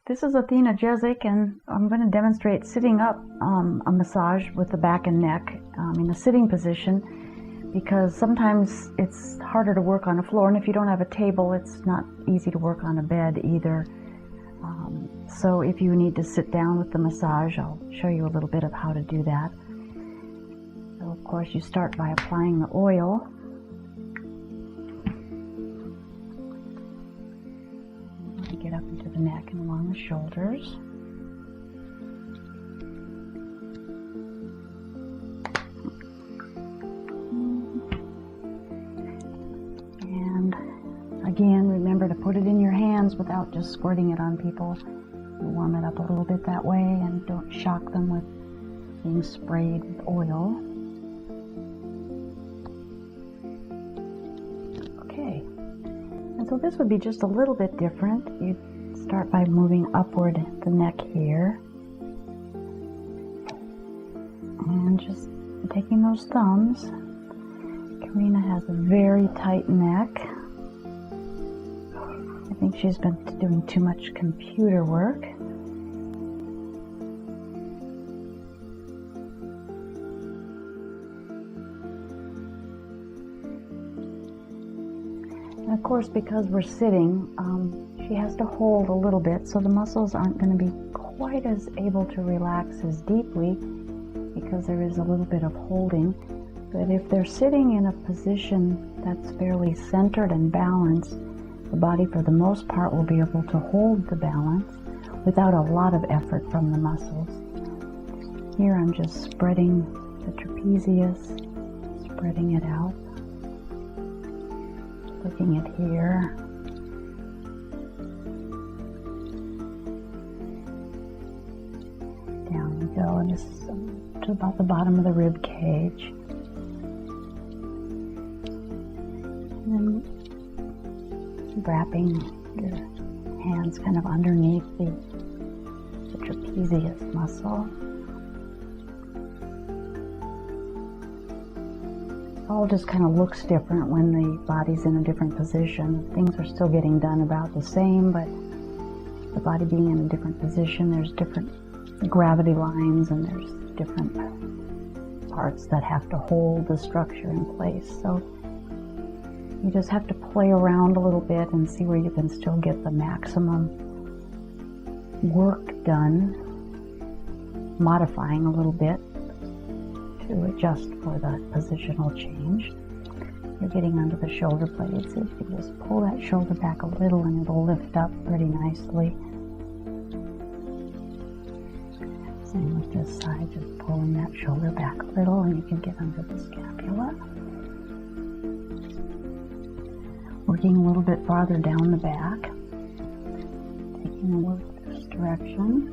This is Athena Jezik, and I'm going to demonstrate sitting up a massage with the back and neck in a sitting position, because sometimes it's harder to work on a floor, and if you don't have a table, it's not easy to work on a bed either. So if you need to sit down with the massage, I'll show you a little bit of how to do that. So of course you start by applying the oil. Get up into the neck and along the shoulders. And again, remember to put it in your hands without just squirting it on people. You warm it up a little bit that way and don't shock them with being sprayed with oil. Okay. And so this would be just a little bit different. You'd start by moving upward the neck here. And just taking those thumbs. Karina has a very tight neck. I think she's been doing too much computer work. And of course, because we're sitting, she has to hold a little bit, so the muscles aren't going to be quite as able to relax as deeply because there is a little bit of holding. But if they're sitting in a position that's fairly centered and balanced, the body for the most part will be able to hold the balance without a lot of effort from the muscles. Here I'm just spreading the trapezius, spreading it out. Looking at here. Down we go, and this is to about the bottom of the rib cage. And then wrapping your hands kind of underneath the trapezius muscle. It all just kind of looks different when the body's in a different position. Things are still getting done about the same, but the body being in a different position, there's different gravity lines and there's different parts that have to hold the structure in place. So you just have to play around a little bit and see where you can still get the maximum work done, modifying a little bit to adjust for the positional change. You're getting under the shoulder blades. If you just pull that shoulder back a little and it'll lift up pretty nicely. Same with this side, just pulling that shoulder back a little and you can get under the scapula. Working a little bit farther down the back. Taking the work this direction.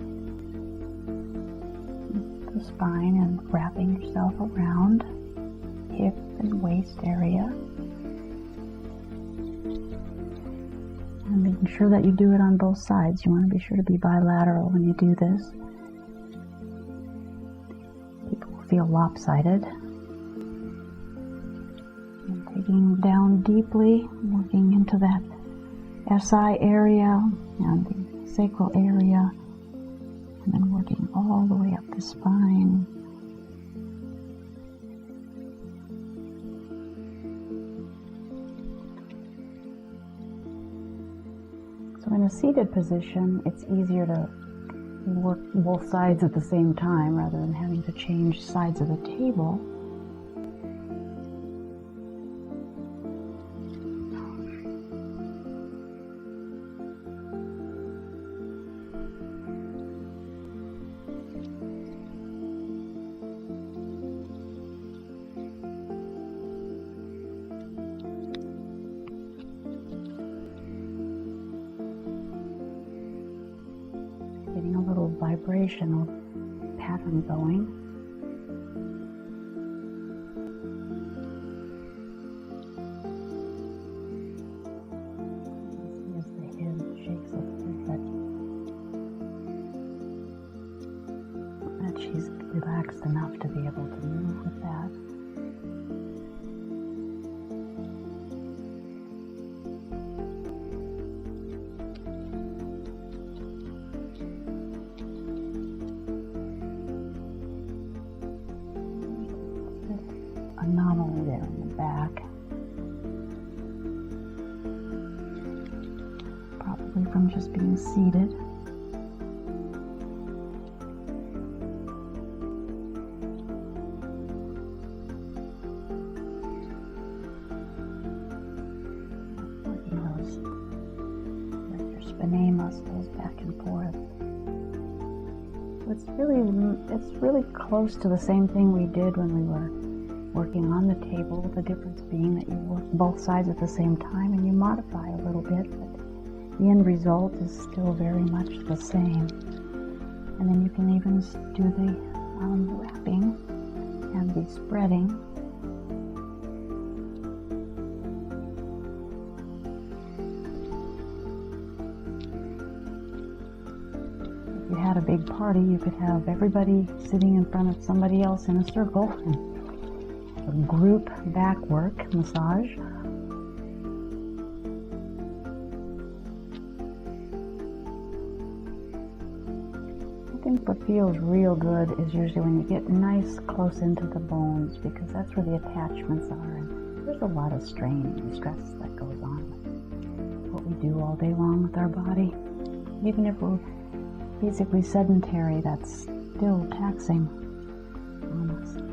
The spine and wrapping yourself around hip and waist area. And making sure that you do it on both sides. You want to be sure to be bilateral when you do this. People will feel lopsided. And taking down deeply, working into that SI area and the sacral area. And then working all the way up the spine. So in a seated position, it's easier to work both sides at the same time rather than having to change sides of the table. Getting a little vibrational pattern going. As the head shakes a little bit, that she's relaxed enough to be able to move with that. just being seated. Spinae muscles back and forth. So it's really close to the same thing we did when we were working on the table. The difference being that you work both sides at the same time and you modify a little bit, but the end result is still very much the same. And then you can even do the wrapping and the spreading. If you had a big party, you could have everybody sitting in front of somebody else in a circle. A group back work massage. I think what feels real good is usually when you get nice close into the bones, because that's where the attachments are. And there's a lot of strain and stress that goes on with what we do all day long with our body. Even if we're physically sedentary, that's still taxing on us.